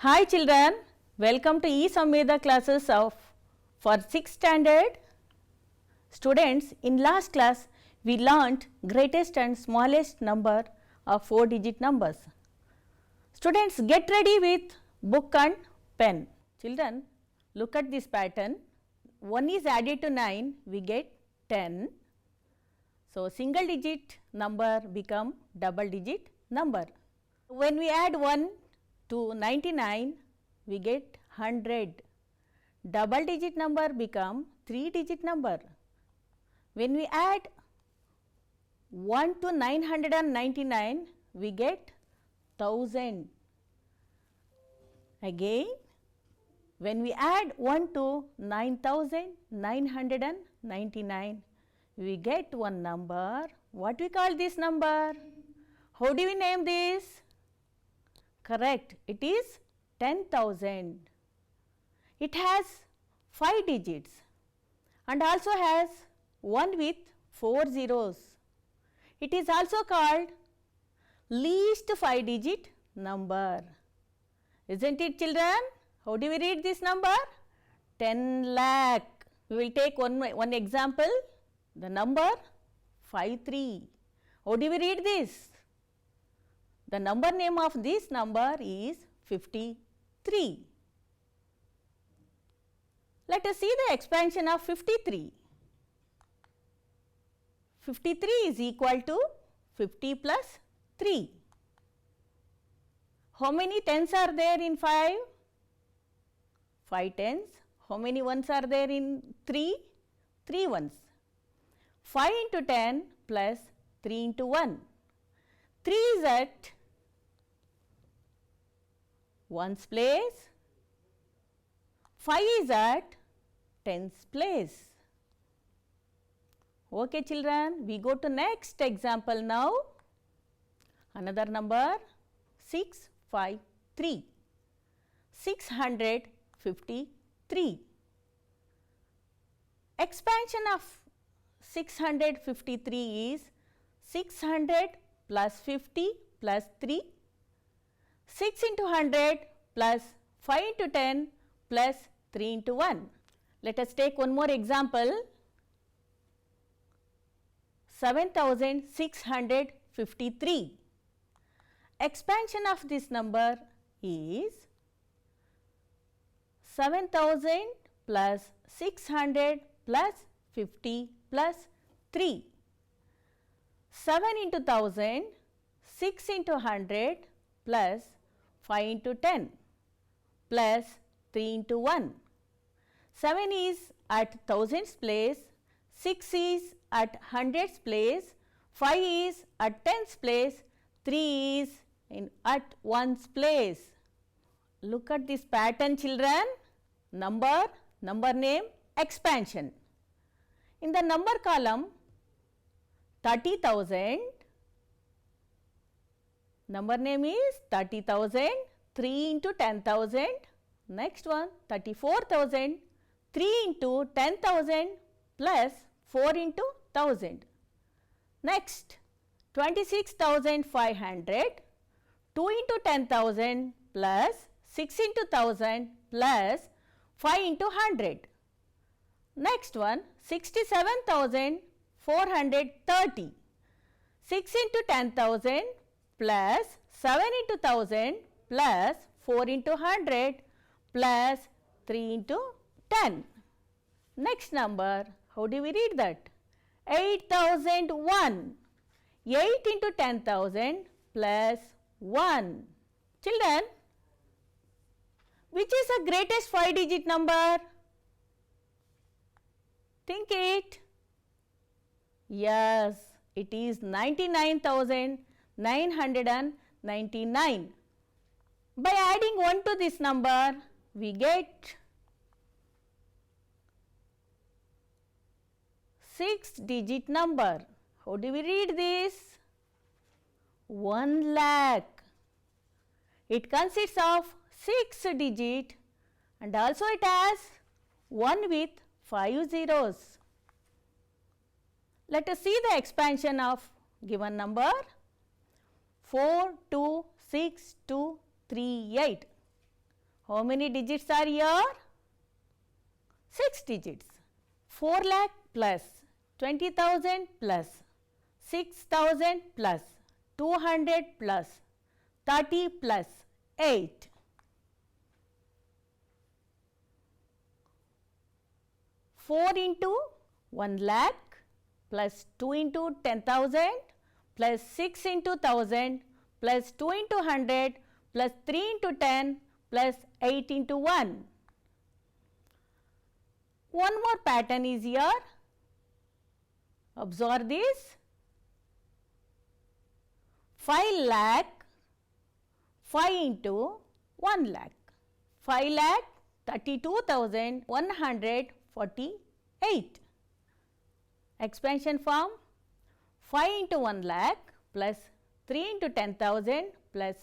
Hi children, welcome to E-Samveda classes for 6th standard. Students, in last class we learnt greatest and smallest number of 4-digit numbers. Students, get ready with book and pen. Children, look at this pattern. 1 is added to 9, we get 10. So, single digit number become double digit number. When we add 1 to 99, we get 100. Double digit number become 3-digit number. When we add 1 to 999, we get 1000. Again, when we add 1 to 9999, we get one number. What we call this number? How do we name this? Correct, it is 10,000. It has 5 digits and also has 1 with 4 zeros. It is also called least 5-digit number. Isn't it, children? How do we read this number? 10 lakh. We will take one example. The number 53. How do we read this? The number name of this number is 53. Let us see the expansion of 53. 53 is equal to 50 plus 3. How many tens are there in 5? 5 tens. How many ones are there in 3? 3 ones. 5 into 10 plus 3 into 1. 3 is at 1's place, 5 is at 10's place. Okay children, we go to next example now. Another number 653. 653. Expansion of 653 is 600 plus 50 plus 3. 6 into 100 plus 5 into 10 plus 3 into 1. Let us take one more example. 7653. Expansion of this number is 7000 plus 600 plus 50 plus 3. 7 into 1000, 6 into 100 plus 5 into 10 plus 3 into 1. 7 is at 1000's place, 6 is at 100's place, 5 is at 10's place, 3 is at 1's place. Look at this pattern children. Number name, expansion. In the number column, 30,000. Number name is 30,000, 3 into 10,000. Next one 34,000, 3 into 10,000 plus 4 into 1000. Next 26,500, 2 into 10,000 plus 6 into 1000 plus 5 into 100. Next one 67,430, 6 into 10,000 plus 7 into 1000 plus 4 into 100 plus 3 into 10. Next number, how do we read that? 8001. 8 into 10,000 plus 1. Children, which is the greatest 5-digit number? Think it. Yes, it is 99,999. By adding 1 to this number, we get 6-digit number. How do we read this? 1 lakh. It consists of 6 digit and also it has 1 with 5 zeros. Let us see the expansion of given number. 42623 8. How many digits are here? 6 digits. 4 lakh plus 20,000 plus 6,000 plus 200 plus 30 plus 8. 4 into 1 lakh plus 2 into 10,000 plus 6 into 1000 plus 2 into 100 plus 3 into 10 plus 8 into 1. One more pattern is here. Observe this. 5 lakh 5 into 1 lakh. 5 lakh 32,148. Expansion form 5 into 1 lakh plus 3 into 10,000 plus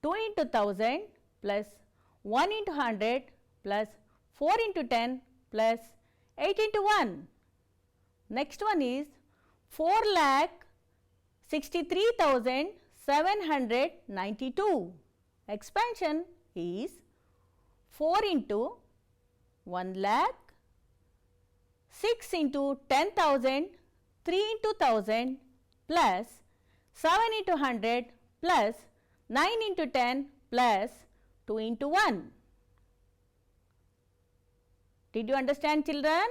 2 into 1000 plus 1 into 100 plus 4 into 10 plus 8 into 1. Next one is 4 lakh 63,792. Expansion is 4 into 1 lakh, 6 into 10,000, 3 into 1000 plus 7 into 100 plus 9 into 10 plus 2 into 1. Did you understand, children?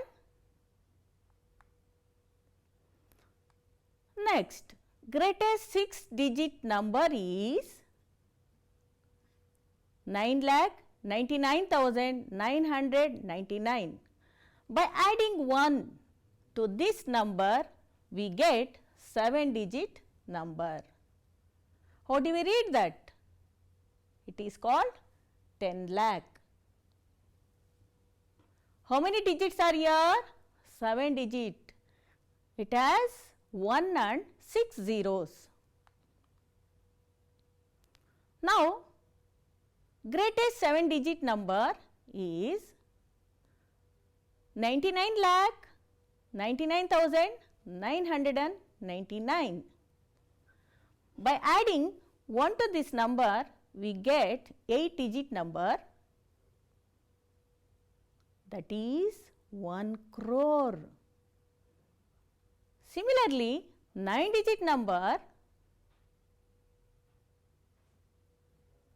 Next, greatest 6 digit number is 9,99,999. By adding 1 to this number, we get 7 digit number. How do we read that? It is called 10 lakh. How many digits are here? 7 digit. It has 1 and 6 zeros. Now, greatest 7 digit number is 99 lakh 99,999. By adding 1 to this number, we get 8 digit number, that is 1 crore. Similarly, 9 digit number,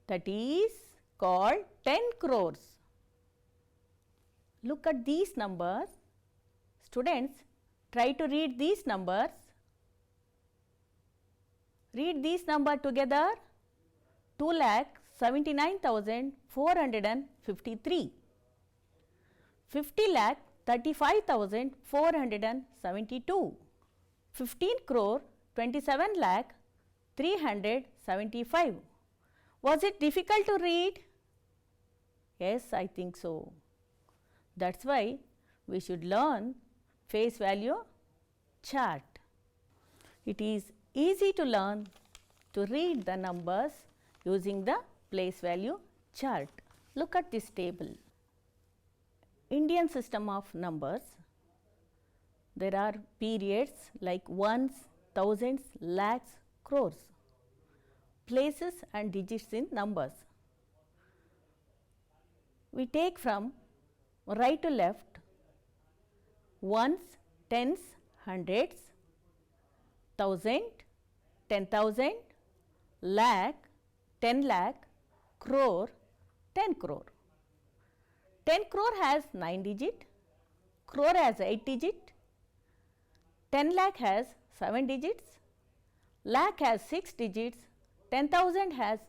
that is called 10 crores. Look at these numbers. Students, try to read these numbers. Read these numbers together. 2,79,453. 50,35,472. 15 crore 27 lakh 375. Was it difficult to read? Yes, I think so. That's why we should learn face value chart. It is easy to learn to read the numbers using the place value chart. Look at this table. Indian system of numbers. There are periods like ones, thousands, lakhs, crores. Places and digits in numbers. We take from right to left ones, tens, hundreds, thousand, 10,000, lakh, 10 lakh, crore, 10 crore. 10 crore has 9 digit, crore has 8 digit, 10 lakh has 7 digits, lakh has 6 digits, 10,000 has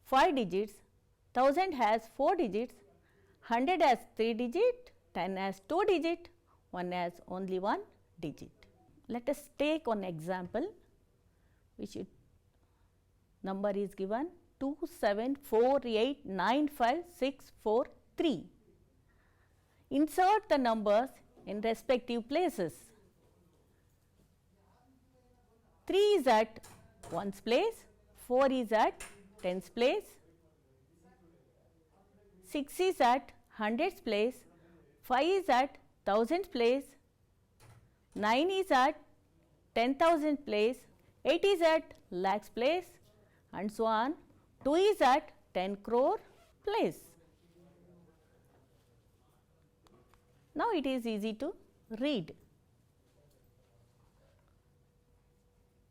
5 digits, 1000 has 4 digits, 100 has 3 digit, 10 has 2 digit, 1 has only 1 digit. Let us take one example, which number is given 274895643. Insert the numbers in respective places. 3 is at 1's place, 4 is at 10's place, 6 is at 100's place, 5 is at 1000's place, 9 is at 10,000 place, 8 is at lakhs place, and so on. 2 is at 10 crore place. Now it is easy to read.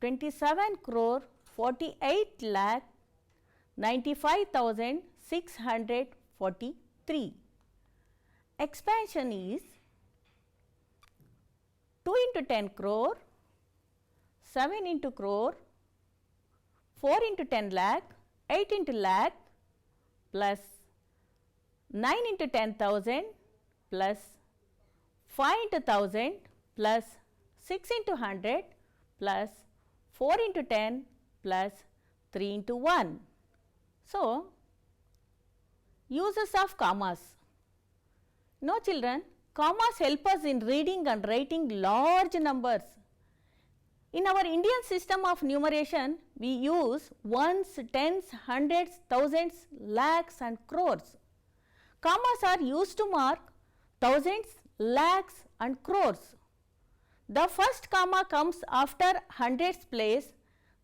27 crore 48 lakh 95,643. Expansion is 2 into 10 crore, 7 into crore, 4 into 10 lakh, 8 into lakh plus 9 into 10,000 plus 5 into 1000 plus 6 into 100 plus 4 into 10 plus 3 into 1. So, uses of commas. No children, commas help us in reading and writing large numbers. In our Indian system of numeration, we use ones, tens, hundreds, thousands, lakhs and crores. Commas are used to mark thousands, lakhs and crores. The first comma comes after hundreds place,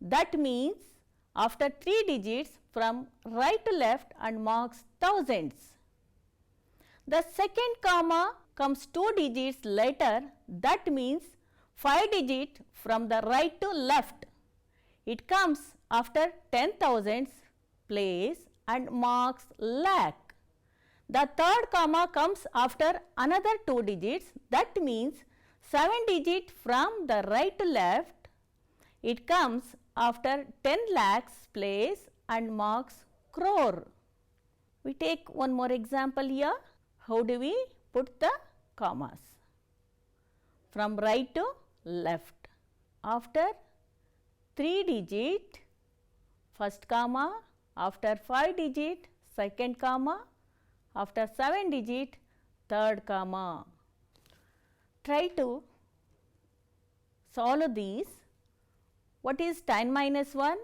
that means after 3 digits from right to left and marks thousands. The second comma comes 2 digits later, that means 5 digit from the right to left. It comes after 10,000s place and marks lakh. The third comma comes after another 2 digits, that means 7 digit from the right to left. It comes after 10 lakhs place and marks crore. We take one more example here. How do we put the commas? From right to left. After 3 digit, first comma, after 5 digit, second comma, after 7 digit, third comma. Try to solve these. What is 10 minus 1?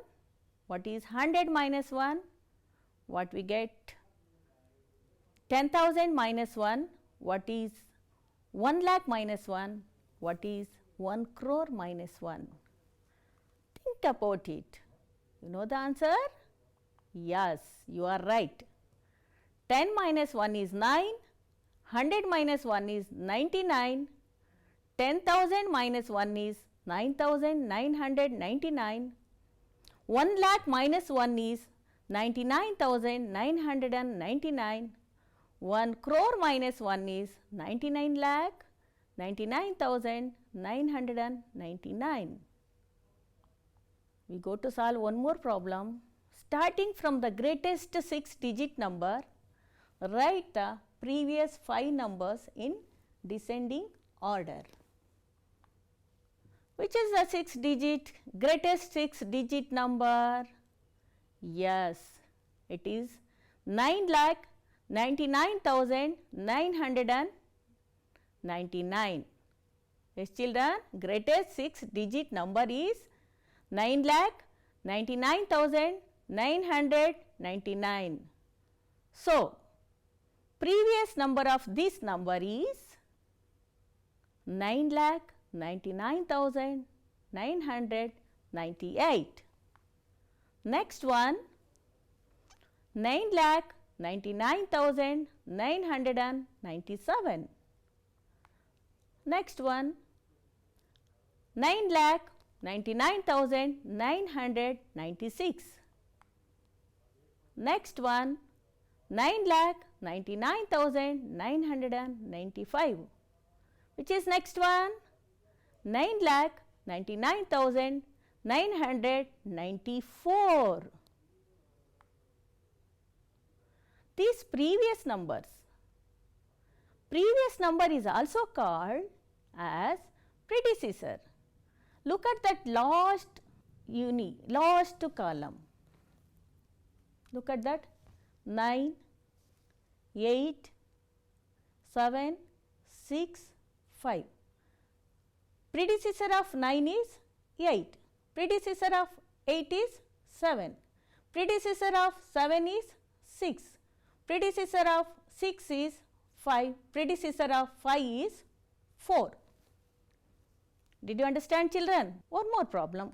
What is 100 minus 1? What we get? 10,000 minus 1? What is 1 lakh minus 1? What is 1 crore minus 1? Think about it. You know the answer? Yes, you are right. 10 minus 1 is 9, 100 minus 1 is 99, 10,000 minus 1 is 9,999, 1 lakh minus 1 is 99,999, 1 crore minus 1 is 99 lakh 99,999. We go to solve one more problem. Starting from the greatest 6 digit number, write the previous 5 numbers in descending order. Which is the 6 digit, greatest 6 digit number? Yes, it is 9,99,999. Yes children, greatest 6 digit number is 9,99,999. So, previous number of this number is 9,99,998. Next one, 9,99,997. Next one, 9,99,996. Next one, 9,99,995. Which is next one? 9,99,994. These previous numbers. Previous number is also called as predecessor. Look at that last column. Look at that 9, 8, 7, 6, 5. Predecessor of 9 is 8. Predecessor of 8 is 7. Predecessor of 7 is 6. Predecessor of 6 is 5. Predecessor of 5 is 4. Did you understand children? One more problem.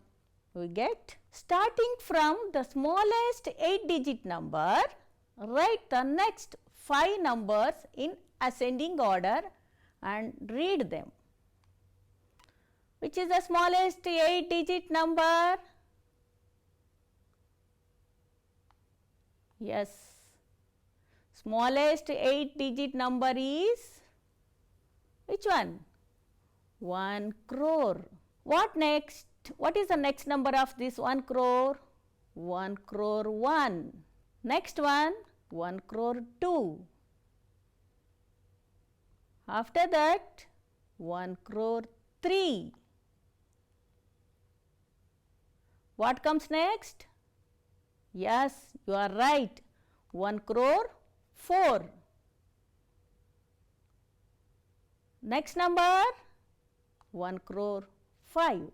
We get starting from the smallest 8 digit number, write the next 5 numbers in ascending order and read them. Which is the smallest 8-digit number? Yes, smallest 8-digit number is which one? 1 crore. What next? What is the next number of this 1 crore? 1 crore 1. Next one, 1 crore 2. After that, 1 crore 3. What comes next? Yes, you are right. 1 crore 4. Next number, 1 crore 5.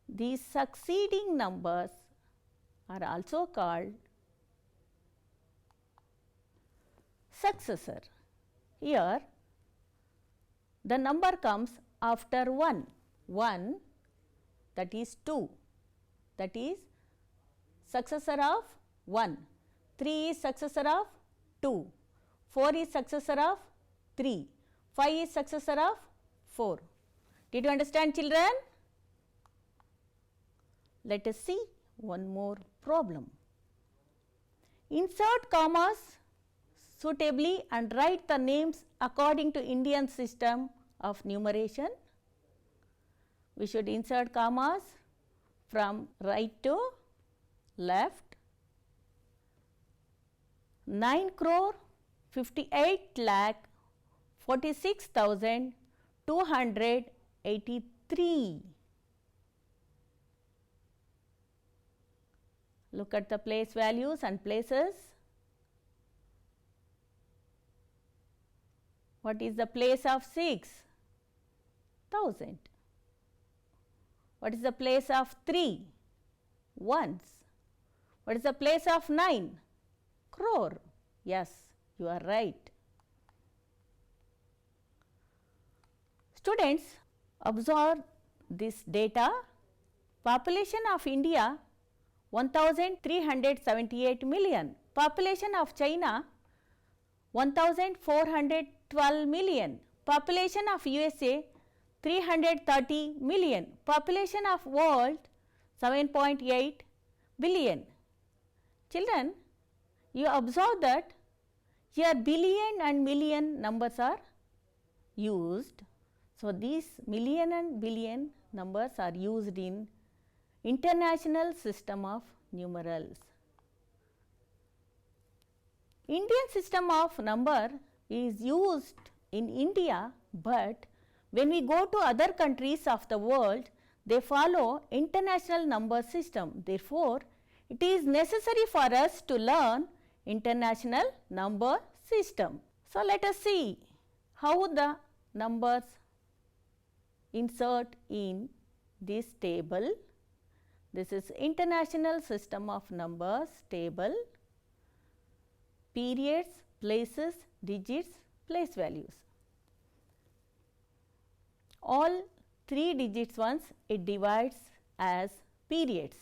These succeeding numbers are also called successor. Here, the number comes after 1. 1, that is 2, that is successor of 1. 3 is successor of 2. 4 is successor of 3. 5 is successor of 4. Did you understand, children? Let us see one more problem. Insert commas suitably and write the names according to Indian system of numeration. We should insert commas from right to left. 9 crore 58 lakh 46,283. Look at the place values and places. What is the place of 6? 1000. What is the place of 3? Ones. What is the place of 9? Crore. Yes, you are right. Students, observe this data. Population of India 1378 million. Population of China 1412 million. Population of USA 330 million. Population of world 7.8 billion. Children, you observe that here billion and million numbers are used. So, these million and billion numbers are used in International System of Numerals. Indian system of number is used in India, but when we go to other countries of the world, they follow international number system. Therefore, it is necessary for us to learn international number system. So, let us see how the numbers insert in this table. This is International System of Numbers table. Periods, places, digits, place values. All 3 digits ones it divides as periods.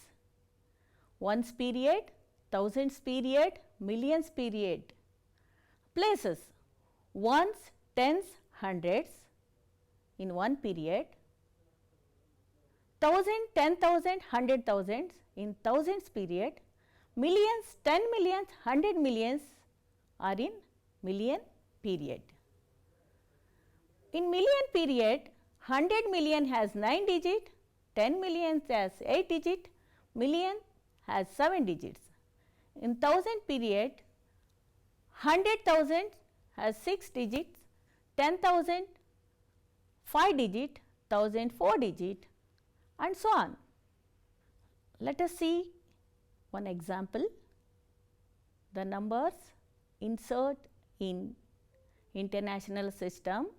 Ones period, thousands period, millions period. Places, ones, tens, hundreds in one period. 1000, 10,000, 100,000s in thousands period. Millions, 10 millions, 100 millions are in million period. In million period, 100 million has 9 digit, 10 million has 8 digit, million has 7 digits. In 1000 period, 100,000 has 6 digits, 10,000 5 digit, 1000 4 digit, and so on. Let us see one example. The numbers insert in international system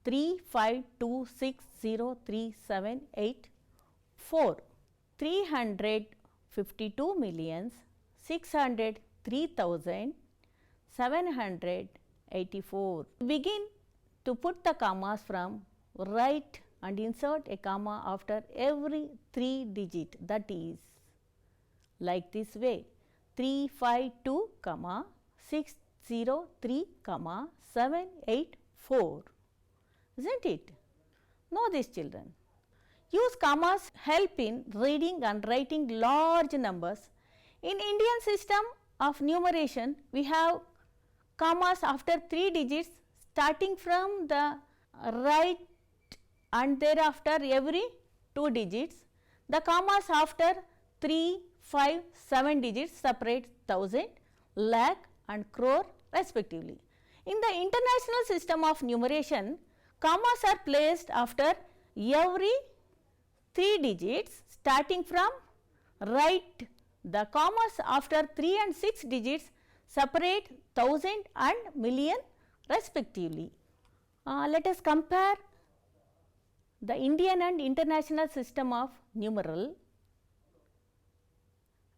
352603784. 352,603,784. Begin to put the commas from right and insert a comma after every 3 digit, that is like this way 352, 6 03, 784. Isn't it? Know this, children. Use commas help in reading and writing large numbers. In Indian system of numeration, we have commas after 3 digits starting from the right and thereafter every 2 digits. The commas after 3, 5, 7 digits separate thousand, lakh and crore respectively. In the international system of numeration, commas are placed after every 3 digits starting from right. The commas after 3 and 6 digits separate thousand and million respectively. Let us compare the Indian and international system of numeral.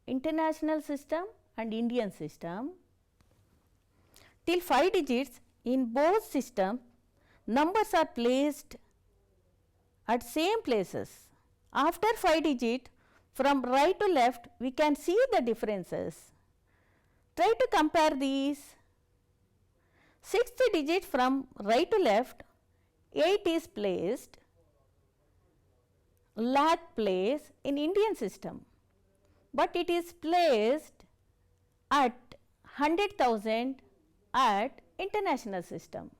International system and Indian system. Till 5 digits in both systems, numbers are placed at same places. After 5 digit, from right to left, we can see the differences. Try to compare these. 6th digit from right to left, 8 is placed, lakh place in Indian system, but it is placed at 100,000 at international system.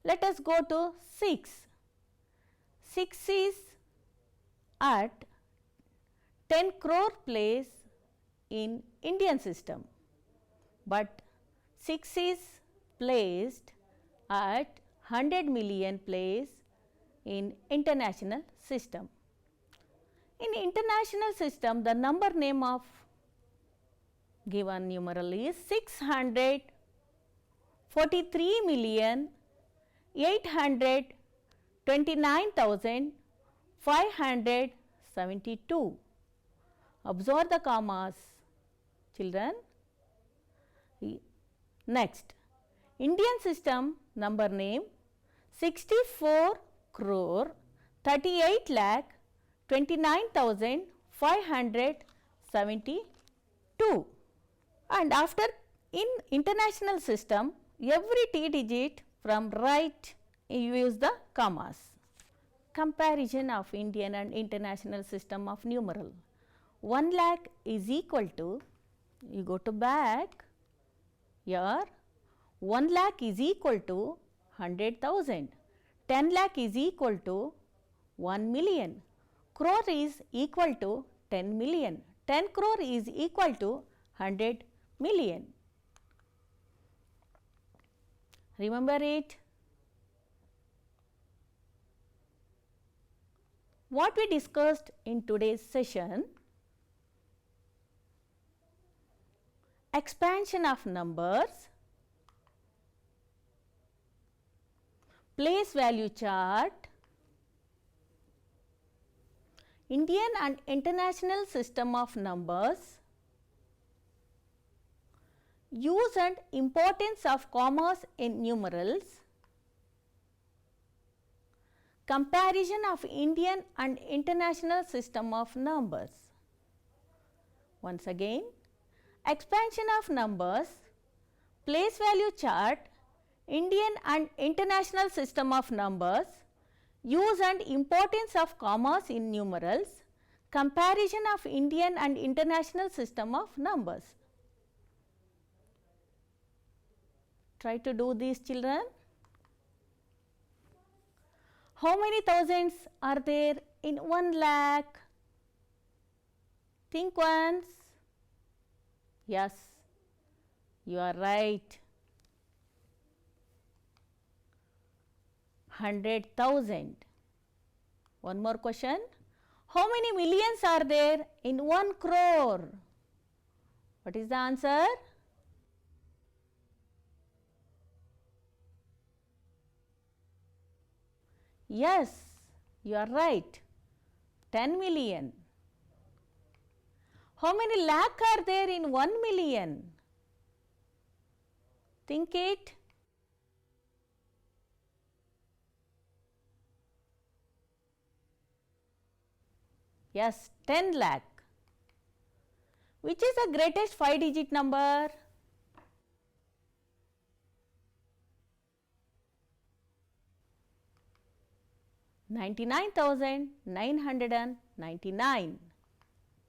Let us go to 6. 6 is at 10 crore place in Indian system, but 6 is placed at 100 million place in international system. In international system, the number name of given numeral is 643,829,572. Observe the commas, children. Next, Indian system number name 64 crore 38 lakh 29,572. And after in international system, every t digit from right you use the commas. Comparison of Indian and international system of numeral. 1 lakh is equal to, you go to back here, 1 lakh is equal to 100,000, 10 lakh is equal to 1 million, crore is equal to 10 million, 10 crore is equal to 100 million. Remember it? What we discussed in today's session: expansion of numbers, place value chart, Indian and international system of numbers, use and importance of commas in numerals, comparison of Indian and international system of numbers. Once again, expansion of numbers, place value chart, Indian and international system of numbers, use and importance of commas in numerals, comparison of Indian and international system of numbers. Try to do these, children. How many thousands are there in 1 lakh? Think once. Yes, you are right. 100,000. One more question. How many millions are there in 1 crore? What is the answer? Yes, you are right. 10 million. How many lakh are there in 1 million? Think it. Yes, 10 lakh. Which is the greatest 5-digit number? 99,999.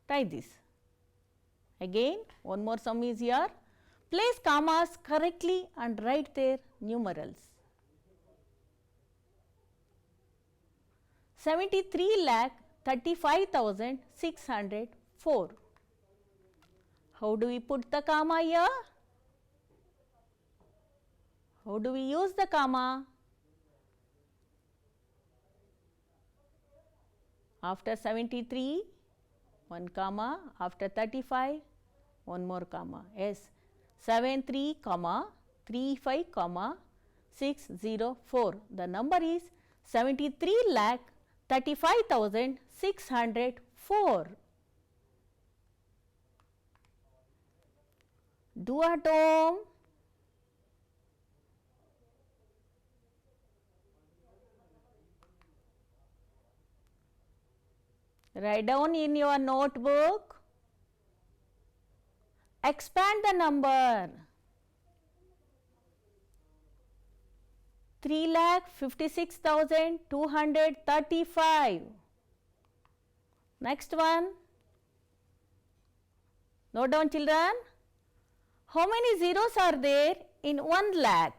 Try this. Again, one more sum is here. Place commas correctly and write their numerals. 73,35,604. How do we put the comma here? How do we use the comma? After 73, one comma, after 35, one more comma. Yes, 73, 35, 604. The number is 73,35,604. Do at home. Write down in your notebook. Expand the number. 3,56,235. Next one. Note down, children. How many zeros are there in 1 lakh?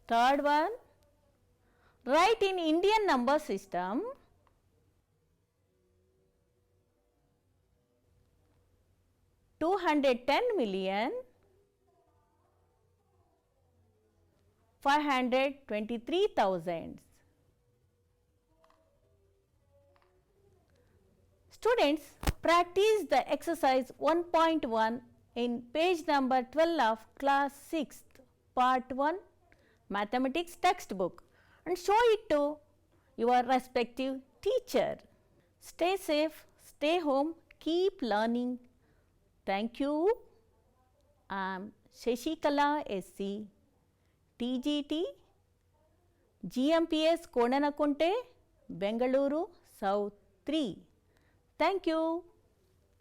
Third one. Write in Indian number system. 210,523,000. Students, practice the exercise 1.1 in page number 12 of class 6th, part 1, mathematics textbook, and show it to your respective teacher. Stay safe, stay home, keep learning. Thank you. I am Shashikala SC, TGT, GMPS Kodanakunte, Bengaluru South 3. Thank you.